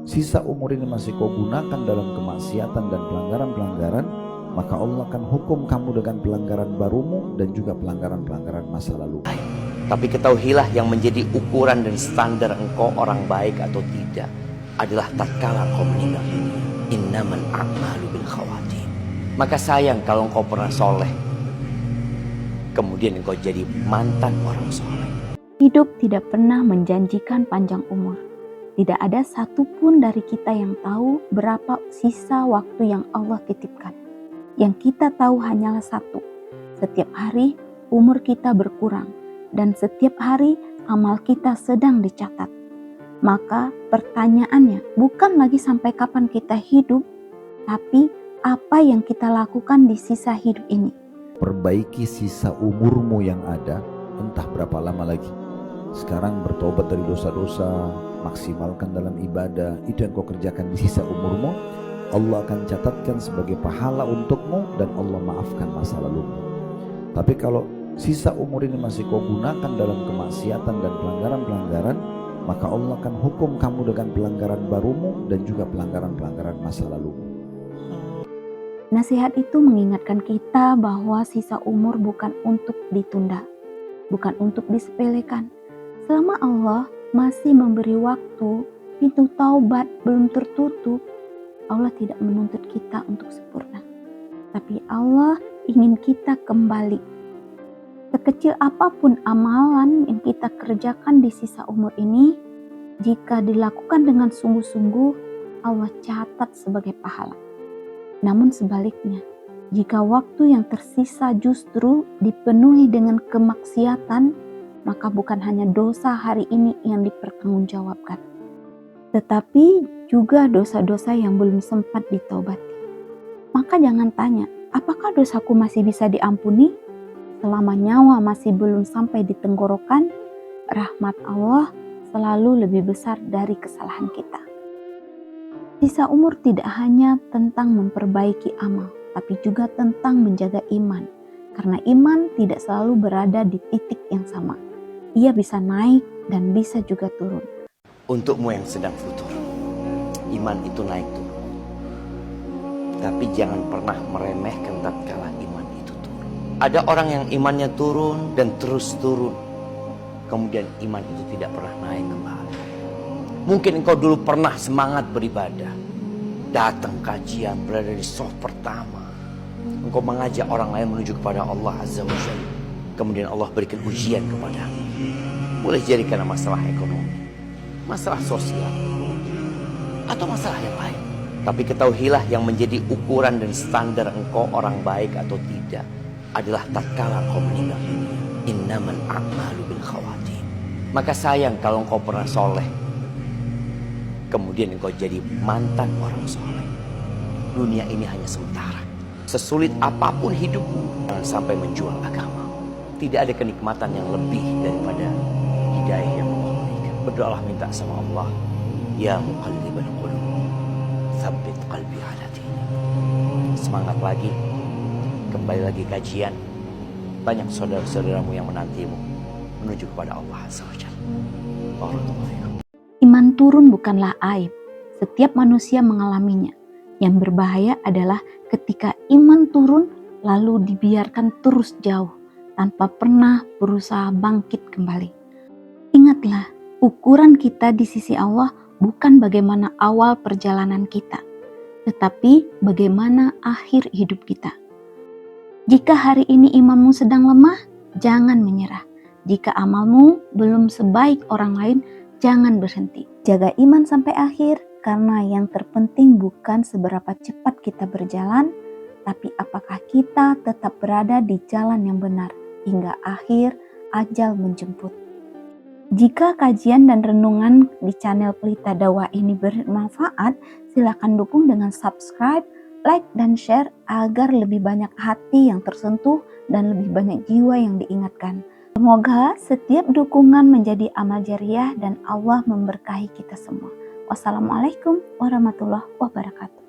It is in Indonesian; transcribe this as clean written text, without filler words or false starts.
sisa umur ini masih kau gunakan dalam kemaksiatan dan pelanggaran-pelanggaran, maka Allah akan hukum kamu dengan pelanggaran barumu dan juga pelanggaran-pelanggaran masa lalu. Tapi ketahuilah yang menjadi ukuran dan standar engkau orang baik atau tidak adalah tatkala engkau meninggal dunia. Innamal a'malu bil khawatim. Maka sayang kalau engkau pernah soleh, kemudian engkau jadi mantan orang soleh. Hidup tidak pernah menjanjikan panjang umur. Tidak ada satupun dari kita yang tahu berapa sisa waktu yang Allah titipkan. Yang kita tahu hanyalah satu, setiap hari umur kita berkurang dan setiap hari amal kita sedang dicatat. Maka pertanyaannya bukan lagi sampai kapan kita hidup, tapi apa yang kita lakukan di sisa hidup ini. Perbaiki sisa umurmu yang ada, entah berapa lama lagi. Sekarang bertobat dari dosa-dosa, maksimalkan dalam ibadah, itu yang kau kerjakan di sisa umurmu. Allah akan catatkan sebagai pahala untukmu dan Allah maafkan masa lalumu. Tapi kalau sisa umur ini masih kau gunakan dalam kemaksiatan dan pelanggaran-pelanggaran, maka Allah akan hukum kamu dengan pelanggaran barumu dan juga pelanggaran-pelanggaran masa lalumu. Nasihat itu mengingatkan kita bahwa sisa umur bukan untuk ditunda, bukan untuk disepelekan. Selama Allah masih memberi waktu, pintu taubat belum tertutup, Allah tidak menuntut kita untuk sempurna. Tapi Allah ingin kita kembali. Sekecil apapun amalan yang kita kerjakan di sisa umur ini, jika dilakukan dengan sungguh-sungguh, Allah catat sebagai pahala. Namun sebaliknya, jika waktu yang tersisa justru dipenuhi dengan kemaksiatan, maka bukan hanya dosa hari ini yang dipertanggungjawabkan, tetapi juga dosa-dosa yang belum sempat ditaubati. Maka jangan tanya, apakah dosaku masih bisa diampuni? Selama nyawa masih belum sampai di tenggorokan, rahmat Allah selalu lebih besar dari kesalahan kita. Sisa umur tidak hanya tentang memperbaiki amal, tapi juga tentang menjaga iman. Karena iman tidak selalu berada di titik yang sama. Ia bisa naik dan bisa juga turun. Untukmu yang sedang futur, iman itu naik turun. Tapi jangan pernah meremehkan tatkala iman itu turun. Ada orang yang imannya turun dan terus turun, kemudian iman itu tidak pernah naik kembali. Mungkin engkau dulu pernah semangat beribadah, datang kajian, berada di shaf pertama. Engkau mengajak orang lain menuju kepada Allah Azza wa Jalla. Kemudian Allah berikan ujian kepadamu. Boleh jadi karena masalah ekonomi, masalah sosial, atau masalah yang lain. Tapi ketahuilah yang menjadi ukuran dan standar engkau orang baik atau tidak adalah tatkala engkau meninggal dunia. Innamal a'malu bil khawatim. Maka sayang kalau engkau pernah soleh, kemudian engkau jadi mantan orang soleh. Dunia ini hanya sementara. Sesulit apapun hidupmu, jangan sampai menjual agama. Tidak ada kenikmatan yang lebih daripada hidayah yang Allah berikan. Berdoalah, minta sama Allah, ya muqallibal qulub, tsabbit qalbi ala dinik. Semangat lagi, kembali lagi kajian. Banyak saudara-saudaramu yang menantimu menuju kepada Allah Azza wa Jalla. Iman turun bukanlah aib. Setiap manusia mengalaminya. Yang berbahaya adalah ketika iman turun lalu dibiarkan terus jauh tanpa pernah berusaha bangkit kembali. Ingatlah, ukuran kita di sisi Allah bukan bagaimana awal perjalanan kita, tetapi bagaimana akhir hidup kita. Jika hari ini imanmu sedang lemah, jangan menyerah. Jika amalmu belum sebaik orang lain, jangan berhenti. Jaga iman sampai akhir, karena yang terpenting bukan seberapa cepat kita berjalan, tapi apakah kita tetap berada di jalan yang benar hingga akhir ajal menjemput. Jika kajian dan renungan di channel Pelita Dakwah ini bermanfaat, silakan dukung dengan subscribe, like, dan share agar lebih banyak hati yang tersentuh dan lebih banyak jiwa yang diingatkan. Semoga setiap dukungan menjadi amal jariah dan Allah memberkahi kita semua. Wassalamualaikum warahmatullahi wabarakatuh.